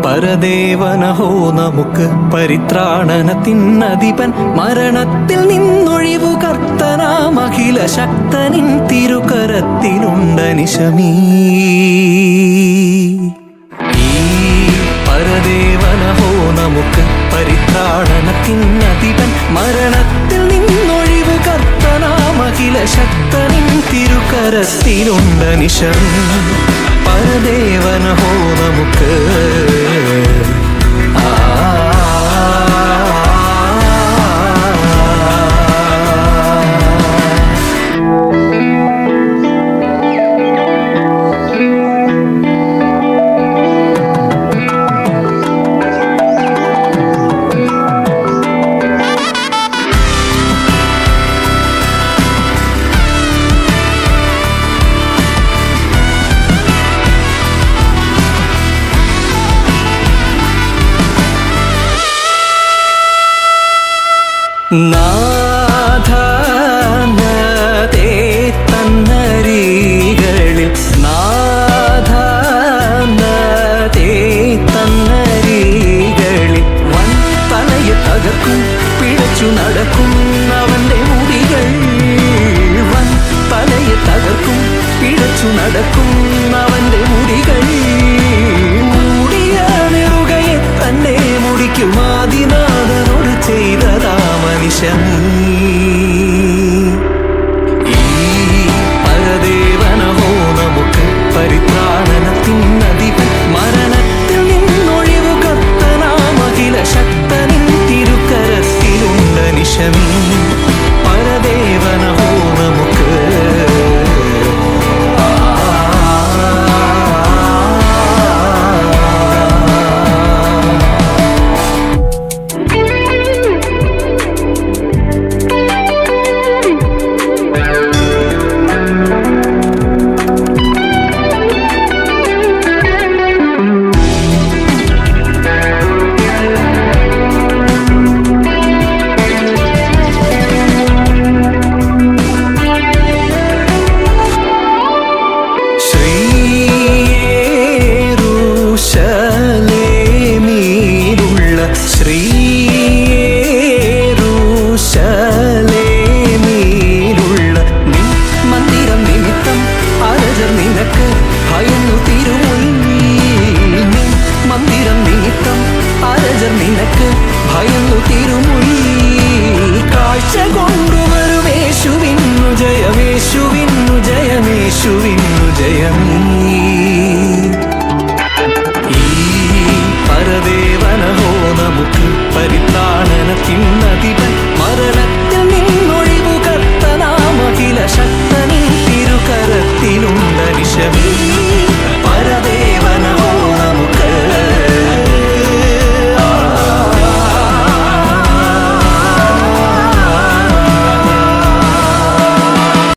പരദേവനഹോ നമുക്ക് പരിത്രാണനത്തിനധിപൻ മരണത്തിൽ നിന്നൊഴിവു കർത്തനാം അഖില ശക്തനിൻ തിരുകരത്തിലുണ്ടനിശമീ. ഈ പരദേവനഹോ നമുക്ക് പരിത്രാണനത്തിനധിപൻ മരണത്തിൽ നിന്നൊഴിവു കർത്തനാം അഖില ശക്തനിൻ തിരുകരത്തിലുണ്ടനിശമീ. പരദേവനഹോ നമുക്ക് നാഥനതേ തന്നരികളിൽ നാഥനതേ തന്നരികളിൽ വൻ തലയെ തകർക്കും പിഴച്ചു നടക്കും അവന്റെ മുടികൾ. വൻ തലയെ തകർക്കും പിഴച്ചു നടക്കും അവന്റെ മുടികൾ. മൂടിയ നെറുകയെ തന്നെ മുടിക്കും ആദിനാഥനോട് ചെയ്തതാ മനുഷ്യൻ. ഈ പരദേവനഹോ നമുക്ക് പരിത്രാണനത്തിനധിപൻ മരണത്തിൽ നിന്നൊഴിവു കർത്തനാം അഖില ശക്തനിൻ തിരുകരത്തിലുണ്ടനിശമീ. പരദേവനഹോ നമുക്ക് ശ്രീയേരൂശലേമിലുള്ള നിൻ മന്ദിരം നിമിത്തം അരജർ നിനക്ക് ഭയന്നു തിരുമുൻപിൽ. നിൻ മന്ദിരം നിമിത്തം അരജർ നിനക്ക് ഭയന്നു തിരുമുൻപിൽ. കാഴ്ച കൊണ്ടുവരുമേശുവിന്നു ജയമേശുവിന്നു ജയമേശുവിന്നു ജയമീ. പരദേവനഹോ നമുക്ക് പരിത്രാണനത്തിനധിപൻ മരണത്തിൽ നിന്നൊഴിവു കർത്തനാം അഖില ശക്തനിൻ തിരുകരത്തിലുണ്ടനിശമീ.